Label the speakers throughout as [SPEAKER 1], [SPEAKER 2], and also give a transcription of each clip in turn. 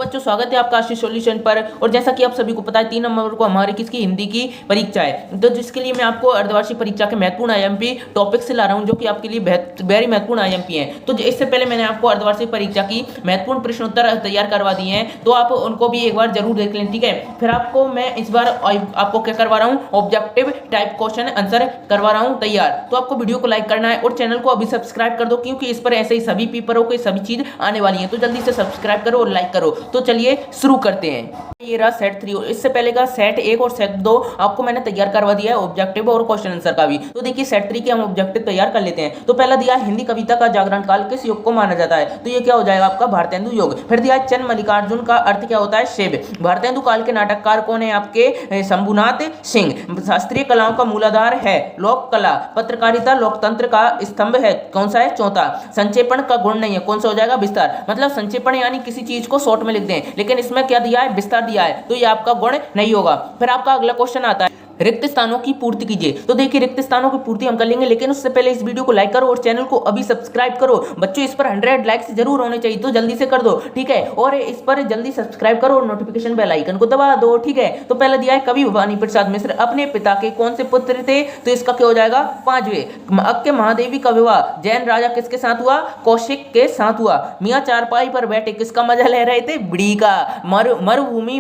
[SPEAKER 1] बच्चों, स्वागत है आपका आशीष सॉल्यूशन पर। और जैसा कि आप सभी को पता है 3 नवंबर को हमारी किसकी हिंदी की परीक्षा है, तो जिसके लिए मैं आपको अर्धवार्षिक परीक्षा के महत्वपूर्ण आईएमपी टॉपिक से ला रहा हूं, जो कि आपके लिए वेरी महत्वपूर्ण आईएमपी हैं। तो इससे पहले मैंने आपको अर्धवार्षिक परीक्षा की महत्वपूर्ण प्रश्नोत्तर तैयार करवा दिए हैं, तो आप उनको भी एक बार जरूर देख लें, ठीक है। फिर आपको मैं इस बार आपको क्या करवा रहा हूँ, ऑब्जेक्टिव टाइप क्वेश्चन आंसर करवा रहा हूँ तैयार। तो आपको वीडियो को लाइक करना है और चैनल को अभी सब्सक्राइब कर दो, क्योंकि इस पर ऐसे ही सभी पेपरों के सभी चीज आने वाली है। तो जल्दी से सब्सक्राइब करो और लाइक करो। तो चलिए शुरू करते हैं। ये रहा सेट 3 और इससे पहले का सेट 1 और सेट 2 आपको मैंने तैयार करवा दिया है, ऑब्जेक्टिव और क्वेश्चन आंसर का भी। तो देखिए सेट 3 के हम ऑब्जेक्टिव तैयार कर लेते हैं। तो पहला दिया है हिंदी कविता का जागरण काल किस युग को माना जाता है, तो ये क्या हो जाएगा आपका भारतेंदु युग। फिर दिया है चंद मल्लिकार्जुन का अर्थ क्या होता है, शिव। भारतेंदु काल के नाटककार कौन है आपके, शंभुनाथ सिंह। शास्त्रीय कलाओं का मूलाधार है लोक कला। पत्रकारिता लोकतंत्र का स्तंभ है, कौन सा है, चौथा। संक्षेपण का गुण नहीं है, कौन सा हो जाएगा, विस्तार। मतलब संक्षेपण यानी किसी चीज को शॉर्ट में लिख दें, लेकिन इसमें क्या दिया है, विस्तार दिया है, तो ये आपका गुण नहीं होगा। फिर आपका अगला क्वेश्चन आता है रिक्त स्थानों की पूर्ति कीजिए। तो देखिए रिक्त स्थानों की पूर्ति हम कर लेंगे, लेकिन उससे पहले इस वीडियो को लाइक करो और चैनल को अभी सब्सक्राइब करो। बच्चों इस पर 100 लाइक्स जरूर होने चाहिए, तो जल्दी से कर दो, ठीक है। और इस पर जल्दी सब्सक्राइब करो और नोटिफिकेशन बेल आइकन को दबा दो, ठीक है। तो पहला दिया है कवि भवानी प्रसाद मिश्र अपने पिता के कौन से पुत्र थे, तो इसका क्या हो जाएगा, 5वें। अब के महादेवी का विवाह जैन राजा किसके साथ हुआ, कौशिक के साथ हुआ। मियां चारपाई पर बैठे किसका मजा ले रहे थे, बीड़ी का। मरुभूमि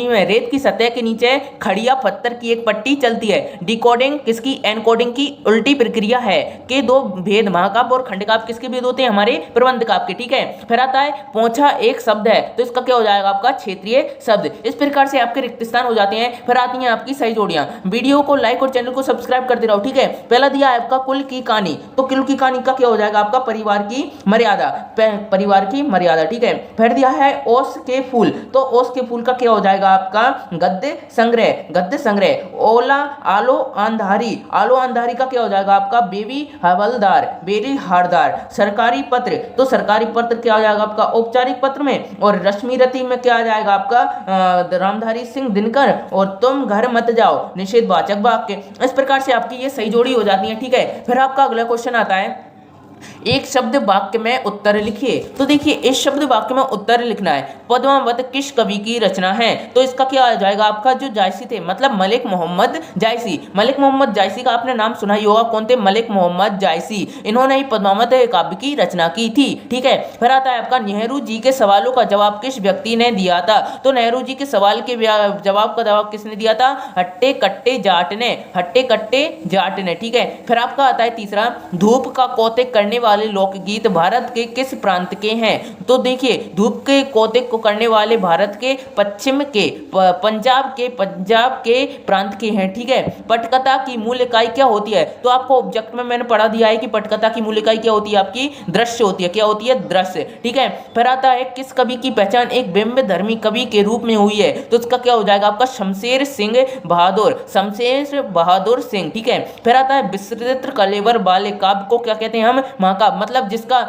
[SPEAKER 1] में रेत की सतह के नीचे खड़िया पत्थर की एक पट्टी चलती है। डिकोडिंग किसकी, एनकोडिंग की उल्टी प्रक्रिया है। के दो भेद महाकाव्य और खंडकाव्य किसके भेद होते हैं, हमारे प्रबंध काव्य के, ठीक है। फिर आता है पोंछा एक शब्द है, तो इसका क्या हो जाएगा आपका क्षेत्रीय शब्द। इस प्रकार से आपके रिक्त स्थान हो जाते हैं। फिर आती हैं आपकी सही जोड़ियां। वीडियो को लाइक और चैनल को सब्सक्राइब करते रहो, ठीक है। पहला दिया है आपका कुल की कहानी, तो कुल की कहानी का क्या हो जाएगा आपका परिवार की मर्यादा, परिवार की मर्यादा, ठीक है। फिर दिया है ओस के फूल, तो ओस के फूल का क्या हो जाएगा आपका गद्य संग्रह। ओला आलो अंधारी का क्या हो जाएगा आपका बेबी हारदार। सरकारी पत्र, तो सरकारी पत्र क्या हो जाएगा आपका औपचारिक पत्र में। और रश्मि रति में क्या आ जाएगा आपका रामधारी सिंह दिनकर। और तुम घर मत जाओ निषेधवाचक वाक्य। इस प्रकार से आपकी ये सही जोड़ी हो जाती है, ठीक है। फिर आपका अगला क्वेश्चन आता है एक शब्द वाक्य में उत्तर लिखिए। तो देखिए इस शब्द वाक्य में उत्तर लिखना है पद्मावत किस कवि की रचना है, तो इसका क्या आ जाएगा आपका जो जायसी थे, मतलब मलिक मोहम्मद जायसी का आपने नाम सुना ही होगा, कौन थे, मलिक मोहम्मद जायसी। इन्होंने ही पद्मावत काव्य की रचना की थी, ठीक है। फिर आता है आपका नेहरू जी के सवालों का जवाब किस व्यक्ति ने दिया था, तो नेहरू जी के सवाल के जवाब का जवाब किसने दिया था, हट्टे कट्टे जाट ने, ठीक है। फिर आपका आता है तीसरा धूप का कौतिक करने वाले लोकगीत भारत के किस प्रांत के हैं, तो देखिए धूप के कौतिक को करने वाले भारत के पश्चिम के पंजाब के प्रांत के हैं, ठीक है। पटकथा की मूल इकाई क्या होती है, तो आपको ऑब्जेक्ट में मैंने पढ़ा दिया है कि पटकथा की मूल इकाई क्या होती है आपकी, दृश्य होती है, क्या होती है, दृश्य, ठीक है। फिर आता है किस कवि की पहचान एक बिंब धर्मी कवि के रूप में हुई है, तो इसका क्या हो जाएगा आपका शमशेर बहादुर सिंह, ठीक है। फिर आता है विस्तृत कलेवर वाले काव्य को क्या कहते हैं हम, महाकाव्य। मतलब जिसका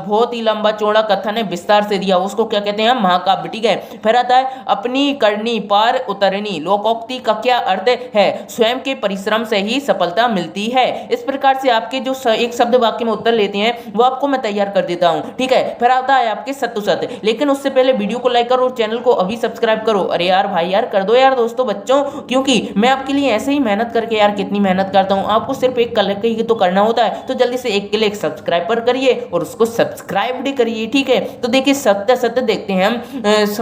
[SPEAKER 1] बहुत ही लंबा चौड़ा कथन है, विस्तार से दिया, उसको क्या कहते हैं हम, महाकाव्य, ठीक है। फिर आता है अपनी करनी पार उतरनी लोकोक्ति का क्या अर्थ है, स्वयं के परिश्रम से ही सफलता मिलती है। इस प्रकार से आपके जो एक शब्द वाक्य में उत्तर लेते हैं वो आपको मैं तैयार कर देता हूं, ठीक है। फिर आता है आपके सत्तु सत्य, लेकिन उससे पहले वीडियो को लाइक करो और चैनल को अभी सब्सक्राइब करो। अरे यार भाई यार कर दो यार दोस्तों बच्चों, क्योंकि मैं आपके लिए ऐसे ही मेहनत करके यार कितनी मेहनत करता हूं, आपको सिर्फ एक क्लिक ही तो करना होता है। तो जल्दी से एक क्लिक सब्सक्राइब पर करिए और उसको सब्सक्राइब भी करिए, ठीक है। तो देखिए सत्य देखते हैं हम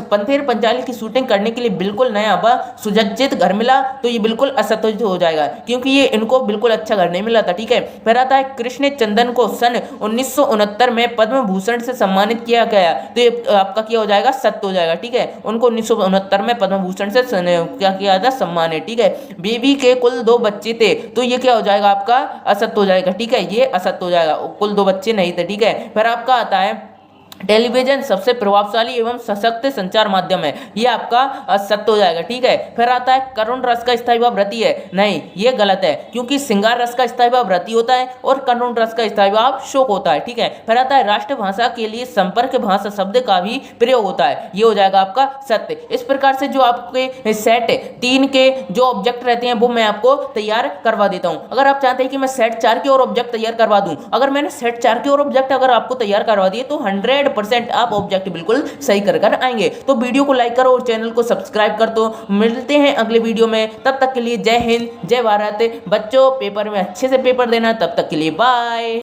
[SPEAKER 1] पंथेर पंचाली की शूटिंग करने के लिए बिल्कुल नया सुसज्जित घर मिला, तो ये बिल्कुल असत्य हो जाएगा, क्योंकि ये इनको बिल्कुल अच्छा घर नहीं मिला था, ठीक है। फिर आता है कृष्ण चंदन को सन 1969 में पद्म भूषण से सम्मानित किया गया, तो ये आपका क्या हो जाएगा, सत्य हो जाएगा, ठीक है। उनको 1969 में पद्म भूषण से क्या किया था, सम्मानित, ठीक है। बेबी के कुल 2 बच्चे थे, तो ये क्या हो जाएगा आपका असत्य हो जाएगा, ठीक है, ये असत्य हो जाएगा, कुल 2 बच्चे नहीं थे, ठीक है। फिर आपका आता है टेलीविजन सबसे प्रभावशाली एवं सशक्त संचार माध्यम है, ये आपका सत्य हो जाएगा, ठीक है। फिर आता है करुण रस का स्थायी भाव व्रती है, नहीं ये गलत है, क्योंकि श्रृंगार रस का स्थायी भाव व्रती होता है और करुण रस का स्थायी भाव शोक होता है, ठीक है। फिर आता है राष्ट्रभाषा के लिए संपर्क भाषा शब्द का भी प्रयोग होता है, ये हो जाएगा आपका सत्य। इस प्रकार से जो आपके सेट 3 के जो ऑब्जेक्ट रहते हैं वो मैं आपको तैयार करवा देता हूं। अगर आप चाहते हैं कि मैं सेट 4 के और ऑब्जेक्ट तैयार करवा दूं, अगर मैंने सेट 4 के और ऑब्जेक्ट अगर आपको तैयार करवा दिए तो 100 100% आप ऑब्जेक्टिव बिल्कुल सही कर आएंगे। तो वीडियो को लाइक करो और चैनल को सब्सक्राइब कर दो। मिलते हैं अगले वीडियो में, तब तक के लिए जय हिंद जय भारत। बच्चों पेपर में अच्छे से पेपर देना, तब तक के लिए बाय।